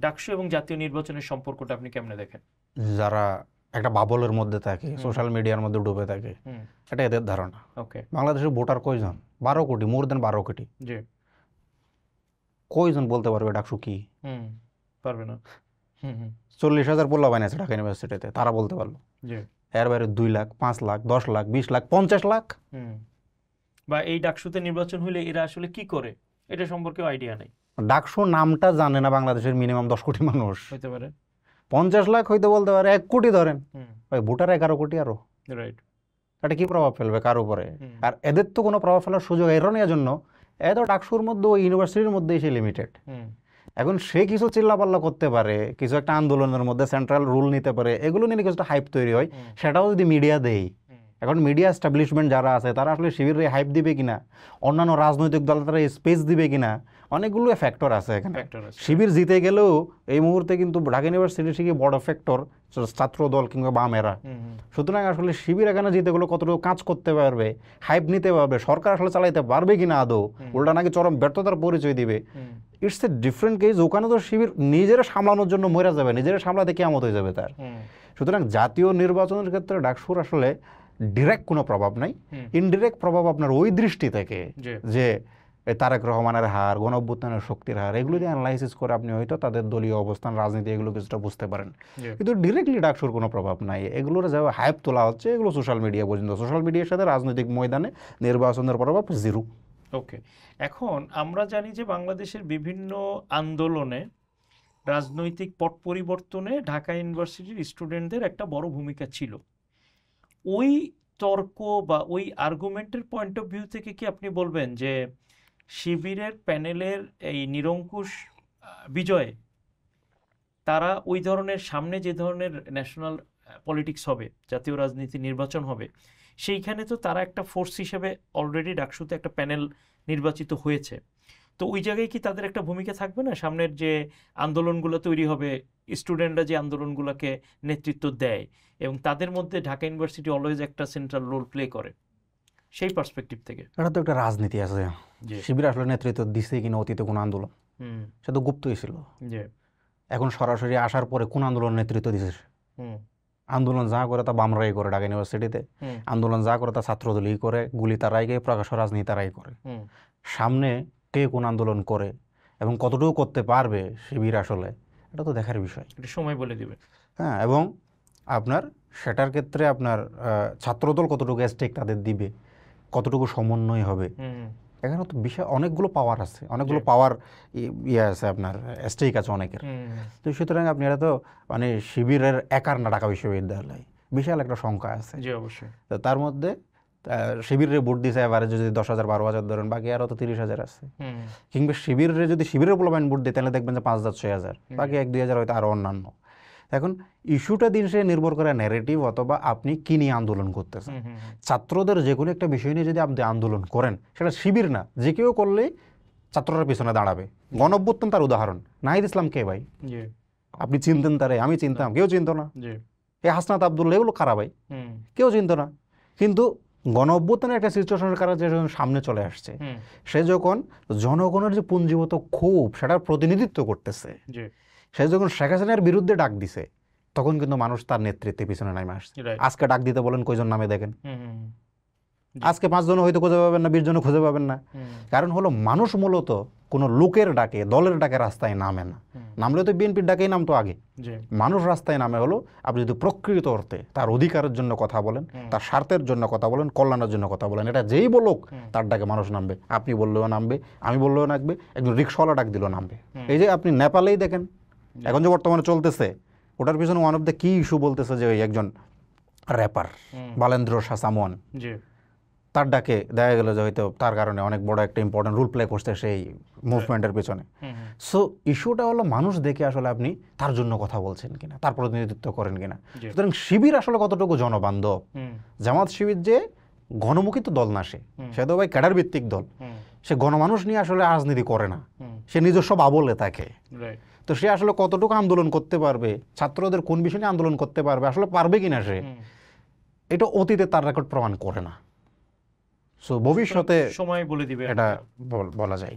ডাকসু এবং জাতীয় নির্বাচনের সম্পর্কটা আপনি কেমনে দেখেন? যারা একটা বাবলের মধ্যে থাকে, সোশ্যাল মিডিয়ার মধ্যে ডুবে থাকে, এটা এদের ধারণা। ওকে, বাংলাদেশের ভোটার কয়জন? 12 কোটি, মোর দেন 12 কোটি। জি, কয়জন বলতে পারবে ডাকসু কি? পারবে না। 40,000 পোলা বাইন আছে ঢাকা ইউনিভার্সিটিতে, তারা বলতে পারলো। জি, এর বাইরে 2 লাখ, 5 লাখ, 10 লাখ, 20 লাখ, 50 লাখ। বা এই ডাকসুতে নির্বাচন হইলে এরা আসলে কি করে এটা সম্পর্কে আইডিয়া নেই। ডাকসু নামটা জানে না বাংলাদেশের মিনিমাম 10 কোটি মানুষ। হইতে পারে 50 লাখ হইতে বলতে পারে, 1 কোটি ধরেন, ভাই ভোটার 11 কোটি আরো। রাইট। এটা কি প্রভাব ফেলবে কার উপরে? আর এদের তো কোনো প্রভাব ফেলার সুযোগ এর জন্য এত ডাকসুর মধ্যে ওই ইউনিভার্সিটির মধ্যে এসে লিমিটেড। এখন সে কিছু চিল্লাপাল্লা করতে পারে, কিছু একটা আন্দোলনের মধ্যে সেন্ট্রাল রুল নিতে পারে, এগুলো নিয়ে কিছু হাইপ তৈরি হয়, সেটাও যদি মিডিয়া দেয়। এখন মিডিয়া এস্টাবলিশমেন্ট যারা আছে তারা আসলে শিবিরে হাইপ দিবে কিনা, অন্যান্য রাজনৈতিক দল তারা স্পেস দিবে কিনা, অনেকগুলো ফ্যাক্টর আছে এখানে। শিবির জিতে গেলেও এই মুহূর্তে কিন্তু ঢাকা ইউনিভার্সিটি থেকে বড় ফ্যাক্টর ছাত্র দল কিংবা বামেরা। সুতরাং আসলে শিবির এখানে জিতে গেলে কতটুকু কাজ করতে পারবে, হাইপ নিতে পারবে, সরকার আসলে চালাইতে পারবে কিনা আদৌ, উল্টা নাকি চরম ব্যর্থতার পরিচয় দিবে, ইটস এ ডিফারেন্ট কেস। ওখানে তো শিবির নিজেরা সামলানোর জন্য মরে যাবে, নিজেরা সামলাতে কেমন হয়ে যাবে তার। সুতরাং জাতীয় নির্বাচনের ক্ষেত্রে ডাকসুর আসলে ডিরেক্ট কোনো প্রভাব নাই, ইনডিরেক্ট প্রভাব আপনার ওই দৃষ্টি থেকে যে তারেক রহমানের হার, গণঅভ্যুত্থানের শক্তির হার, এগুলো দিয়ে অ্যানালাইসিস করে আপনি হয়তো তাদের দলীয় অবস্থান, রাজনীতি এগুলো কিছুটা বুঝতে পারেন। কিন্তু ডিরেক্টলি ডাকসুর কোনো প্রভাব নাই। এগুলোর যে হাইপ তোলা হচ্ছে এগুলো সোশ্যাল মিডিয়া পর্যন্ত, সোশ্যাল মিডিয়ার সাথে রাজনৈতিক ময়দানে নির্বাচনের প্রভাব জিরো। ওকে, এখন আমরা জানি যে বাংলাদেশের বিভিন্ন আন্দোলনে, রাজনৈতিক পট পরিবর্তনে ঢাকা ইউনিভার্সিটির স্টুডেন্টদের একটা বড় ভূমিকা ছিল। ওই তর্ক বা ওই আর্গুমেন্টের পয়েন্ট অফ ভিউ থেকে কি আপনি বলবেন যে শিবিরের প্যানেলের এই নিরঙ্কুশ বিজয়ে তারা ওই ধরনের সামনে যে ধরনের ন্যাশনাল পলিটিক্স হবে, জাতীয় রাজনীতি নির্বাচন হবে, সেইখানে তো তারা একটা ফোর্স হিসেবে অলরেডি ডাকসুতে একটা প্যানেল নির্বাচিত হয়েছে, তো ওই জায়গায় কি তাদের একটা ভূমিকা থাকবে না? সামনের যে আন্দোলনগুলো তৈরি হবে, স্টুডেন্টরা যে আন্দোলনগুলোকে নেতৃত্ব দেয় এবং তাদের মধ্যে ঢাকা ইউনিভার্সিটি অলওয়েজ একটা সেন্ট্রাল রোল প্লে করে, সেই পার্সপেক্টিভ থেকে। এটা তো একটা রাজনীতি আছে। শিবির আসলে নেতৃত্ব দিচ্ছে কিনা অতীতে কোন আন্দোলন, সে তো গুপ্তই ছিল। এখন সরাসরি আসার পরে কোন আন্দোলন নেতৃত্ব দিছে? আন্দোলন যা করে তা বামরাই করে ঢাকা ইউনিভার্সিটিতে, আন্দোলন যা করে তা ছাত্রদলই করে, গুলি তারাই গিয়ে প্রকাশ্য রাজনীতি তারাই করে। সামনে কে কোন আন্দোলন করে এবং কতটুকু করতে পারবে শিবির আসলে, এটা তো দেখার বিষয়, এটা সময় বলে দিবে। হ্যাঁ, এবং আপনার সেটার ক্ষেত্রে আপনার ছাত্রদল কতটুকু স্টেক তাদের দিবে, কতটুকু সমন্বয় হবে, এখানে তো বিষয় অনেকগুলো পাওয়ার আছে, অনেকগুলো পাওয়ার ইয়ে আছে, আপনার স্টেক আছে অনেকের। তো সুতরাং আপনি এটা তো মানে শিবিরের একার না ঢাকা বিশ্ববিদ্যালয়, বিশাল একটা সংখ্যা আছে। অবশ্যই। তো তার মধ্যে শিবিরের ভোট দিছে এবারে যদি 10,000 12,000 ধরেন, বাকি আরও তো 30,000 আছে। কিংবা শিবিরের যদি শিবিরের পোলাপাইন ভোট দেয় তাহলে দেখবেন যে 5,000 6,000, বাকি 1-2,000 হয়তো আরও অন্যান্য। এখন ইস্যুটা দিন সে নির্ভর করে ন্যারেটিভ অথবা আপনি কি নিয়ে আন্দোলন করতেছেন। ছাত্রদের যে কোনো একটা বিষয় নিয়ে যদি আপনি আন্দোলন করেন, সেটা শিবির না, যে কেউ করলেই ছাত্ররা পিছনে দাঁড়াবে। গণঅভ্যুত্থান তার উদাহরণ। নাহিদ ইসলাম কে ভাই? আপনি চিনতেন তারে? আমি চিনতাম? কেউ চিনত না। এই হাসনাত আব্দুল্লাহ এগুলো কারা ভাই? কেউ চিনত না। কিন্তু গণঅভ্যুত্থানের একটা সিচুয়েশনের কারণে যে যখন সামনে চলে আসছে, সে যখন জনগণের যে পুঞ্জীভূত ক্ষোভ সেটার প্রতিনিধিত্ব করতেছে, সে যখন শেখ হাসিনার বিরুদ্ধে ডাক দিছে, তখন কিন্তু মানুষ তার নেতৃত্বে পিছনে নামে আসছে। আজকে ডাক দিতে বলেন কয়জন নামে দেখেন? আজকে 5 জন হয়তো খুঁজে পাবেন না, 20 জন খুঁজে পাবেন না। কারণ হলো মানুষ মূলত কোনো লোকের ডাকে, দলের ডাকে রাস্তায় নামে না। নামলে তো বিএনপির ডাকেই নামতো আগে। মানুষ রাস্তায় নামে হলো আপনি যদি প্রকৃত অর্থে তার অধিকারের জন্য কথা বলেন, তার স্বার্থের জন্য কথা বলেন, কল্যাণের জন্য কথা বলেন, এটা যেই বলুক তার ডাকে মানুষ নামবে। আপনি বললেও নামবে, আমি বললেও নামবে, একজন রিক্সাওয়ালা ডাক দিলেও নামবে। এই যে আপনি নেপালেই দেখেন এখন যে বর্তমানে চলতেছে, ওটার পিছনে ওয়ান অফ দ্য কি ইস্যু বলতেছে যে ওই একজন র্যাপার বালেন্দ্র শাহ সামওয়ান, তার ডাকে দেখা গেল যে হয়তো তার কারণে অনেক বড় একটা ইম্পর্টেন্ট রোল প্লে করছে সেই মুভমেন্টের পিছনে। সো ইস্যুটা হলো মানুষ দেখে আসলে আপনি তার জন্য কথা বলছেন কিনা, তার প্রতিনিধিত্ব করেন কিনা। সুতরাং শিবির আসলে কতটুকু জনবান্ধব, জামাত শিবির যে গণমুখী তো দল না, সে তো ভাই ক্যাডার ভিত্তিক দল, সে গণমানুষ নিয়ে আসলে রাজনীতি করে না, সে নিজস্ব বাবলে থাকে। তো সে আসলে কতটুকু আন্দোলন করতে পারবে, ছাত্রদের কোন বিষয় নিয়ে আন্দোলন করতে পারবে, আসলে পারবে কিনা সে, এটা অতীতে তার রেকর্ড প্রমাণ করে না। সো ভবিষ্যতে সময় বলে দিবে, এটা বলা যায়।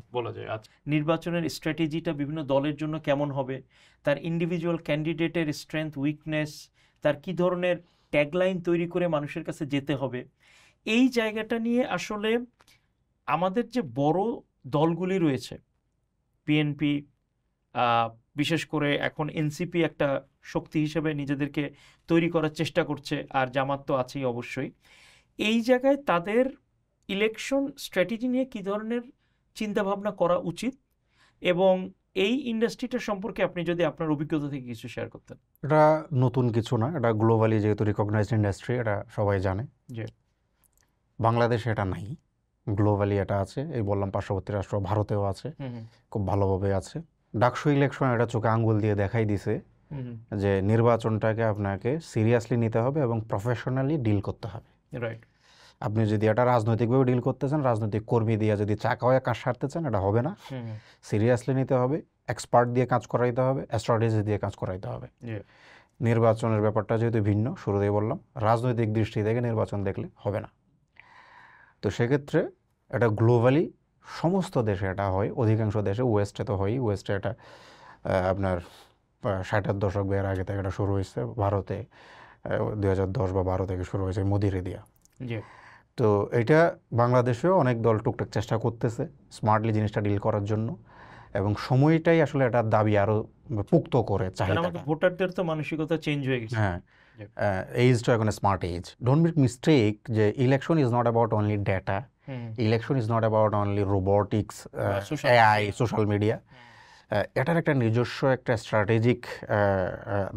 আচ্ছা, নির্বাচনের স্ট্র্যাটেজিটা বিভিন্ন দলের জন্য কেমন হবে, তার ইন্ডিভিজুয়াল ক্যান্ডিডেটের স্ট্রেংথ উইকনেস, তার কি ধরনের ট্যাগলাইন তৈরি করে মানুষের কাছে যেতে হবে, এই জায়গাটা নিয়ে আসলে আমাদের যে বড় দলগুলি রয়েছে, বিএনপি, বিশেষ করে এখন এনসিপি একটা শক্তি হিসেবে নিজেদেরকে তৈরি করার চেষ্টা করছে, আর জামাত তো আছেই অবশ্যই, এই জায়গায় তাদের ইলেকশন স্ট্র্যাটেজি নিয়ে কী ধরনের চিন্তাভাবনা করা উচিত, এবং এই ইন্ডাস্ট্রিটা সম্পর্কে আপনি যদি আপনার অভিজ্ঞতা থেকে কিছু শেয়ার করতেন। এটা নতুন কিছু না, এটা গ্লোবালি যেহেতু রিকগনাইজড ইন্ডাস্ট্রি, এটা সবাই জানে। যে বাংলাদেশে এটা নাই, গ্লোবালি এটা আছে। এই বললাম পার্শ্ববর্তী রাষ্ট্র ভারতেও আছে, খুব ভালোভাবে আছে। ডাকসু ইলেকশন এটা চোখে আঙ্গুল দিয়ে দেখাই দিছে যে নির্বাচনটাকে আপনাকে সিরিয়াসলি নিতে হবে এবং প্রফেশনালি ডিল করতে হবে। রাইট। আপনি যদি এটা রাজনৈতিকভাবে ডিল করতে চান, রাজনৈতিক কর্মী দিয়ে যদি চাকা হয়ে কাজ সারতে চান, এটা হবে না। সিরিয়াসলি নিতে হবে, এক্সপার্ট দিয়ে কাজ করাইতে হবে, স্ট্র্যাটেজি দিয়ে কাজ করাইতে হবে। নির্বাচনের ব্যাপারটা যেহেতু ভিন্ন, শুরুতেই বললাম, রাজনৈতিক দৃষ্টি থেকে নির্বাচন দেখলে হবে না। তো সেক্ষেত্রে এটা গ্লোবালি সমস্ত দেশে এটা হয়, অধিকাংশ দেশে, ওয়েস্টে তো হয়ই। ওয়েস্টে এটা আপনার 60-এর দশক এর আগে থেকে এটা শুরু হয়েছে, ভারতে 2010 বা 12 থেকে শুরু হয়েছে মোদিরে দিয়া। তো এটা বাংলাদেশেও অনেক দল টুকটাক চেষ্টা করতেছে স্মার্টলি জিনিসটা ডিল করার জন্য, এবং সময়টাই আসলে এটার দাবি আরও পুক্ত করে চাহিদাটা। ভোটারদের তো মানসিকতা চেঞ্জ হয়ে গেছে। হ্যাঁ, এইজটা এখন smart age. Don't make mistake যে election is not about only data, election is not about only robotics, AI, social media. এটার একটা নিজস্ব একটা স্ট্র্যাটেজিক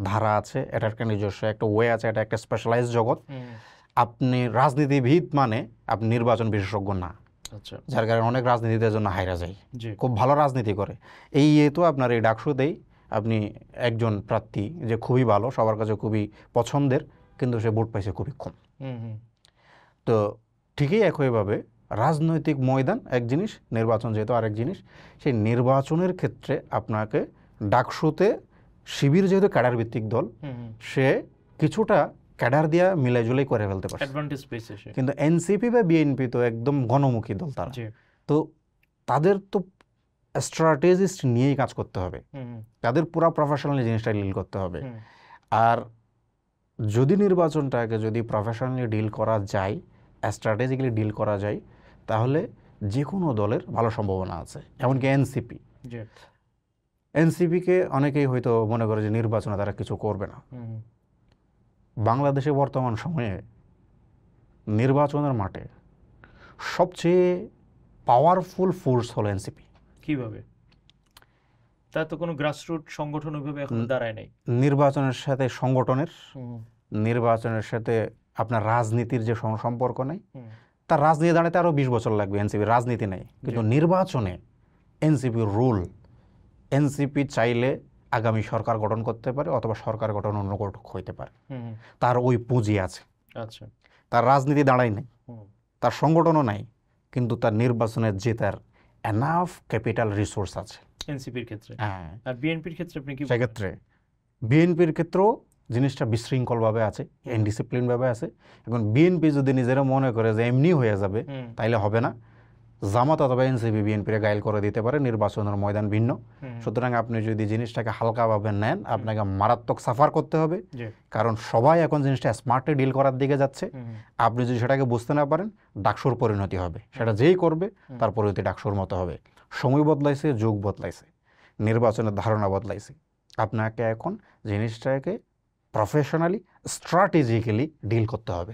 ধারা আছে, এটার একটা নিজস্ব একটা ওয়ে আছে, এটা একটা স্পেশালাইজড জগৎ। আপনি রাজনীতিবিদ মানে আপনি নির্বাচন বিশেষজ্ঞ না, যার কারণে অনেক রাজনীতিদের জন্য হাইরা যায়, খুব ভালো রাজনীতি করে। এই তো আপনার এই ডাকসুতেই আপনি একজন প্রার্থী যে খুবই ভালো, সবার কাছে খুবই পছন্দের, কিন্তু সে ভোট পাইছে খুবই কম। তো ঠিকই একইভাবে রাজনৈতিক ময়দান এক জিনিস, নির্বাচন যেহেতু আরেক জিনিস। সেই নির্বাচনের ক্ষেত্রে আপনাকে ডাকসুতে শিবির যেহেতু ক্যাডার ভিত্তিক দল, সে কিছুটা ক্যাডার দিয়া মিলাইজুলাই করে ফেলতে পারে, কিন্তু এনসিপি বা বিএনপি তো একদম গণমুখী দল তারা। তো তাদের তো স্ট্র্যাটেজিস্ট নিয়েই কাজ করতে হবে, তাদের পুরো প্রফেশনালি জিনিসটা ডিল করতে হবে। আর যদি নির্বাচনটাকে যদি প্রফেশনালি ডিল করা যায়, স্ট্র্যাটেজিক্যালি ডিল করা যায়, তাহলে যে কোনো দলের ভালো সম্ভাবনা আছে। এমনকি এনসিপিকে অনেকেই হয়তো মনে করে যে নির্বাচনে তারা কিছু করবে না। বাংলাদেশে বর্তমান সময়ে নির্বাচনের মাঠে সবচেয়ে পাওয়ারফুল ফোর্স হলো এনসিপি। কিভাবে? তার তো কোনো গ্রাসরুট সংগঠন ওইভাবে এখন দাঁড়ায় নাই। নির্বাচনের সাথে সংগঠনের, নির্বাচনের সাথে আপনার রাজনীতির যে সম্পর্ক নেই, তার রাজনীতি দাঁড়াতে আরও 20 বছর লাগবে। এনসিপির রাজনীতি নেই, কিন্তু নির্বাচনে এনসিপির রুল, এনসিপি চাইলে আগামী সরকার গঠন করতে পারে অথবা সরকার গঠন অন্য কোথাও হইতে পারে, তার ওই পুঁজি আছে। আচ্ছা, তার রাজনীতি দাঁড়াই নাই, তার সংগঠনও নাই, কিন্তু তার নির্বাচনের জেতার এনাফ ক্যাপিটাল রিসোর্স আছে এনসিপির ক্ষেত্রে। হ্যাঁ, আর বিএনপির ক্ষেত্রে আপনি কি? সেক্ষেত্রে বিএনপির ক্ষেত্রেও জিনিসটা বিশৃঙ্খলভাবে আছে, ইনডিসিপ্লিনভাবে আছে। এখন বিএনপি যদি নিজেরা মনে করে যে এমনি হয়ে যাবে, তাইলে হবে না। জামাত অথবা এনসিপি বিএনপির গাইল করে দিতে পারে, নির্বাচনের ময়দান ভিন্ন। সুতরাং আপনি যদি জিনিসটাকে হালকাভাবে নেন, আপনাকে মারাত্মক সাফার করতে হবে, কারণ সবাই এখন জিনিসটা স্মার্টলি ডিল করার দিকে যাচ্ছে। আপনি যদি সেটাকে বুঝতে না পারেন, ডাকসুর পরিণতি হবে। সেটা যেই করবে তার পরিণতি ডাকসুর মতো হবে। সময় বদলাইছে, যুগ বদলাইছে, নির্বাচনের ধারণা বদলাইছে। আপনাকে এখন জিনিসটাকে প্রফেশনালি, স্ট্র্যাটেজিক্যালি ডিল করতে হবে।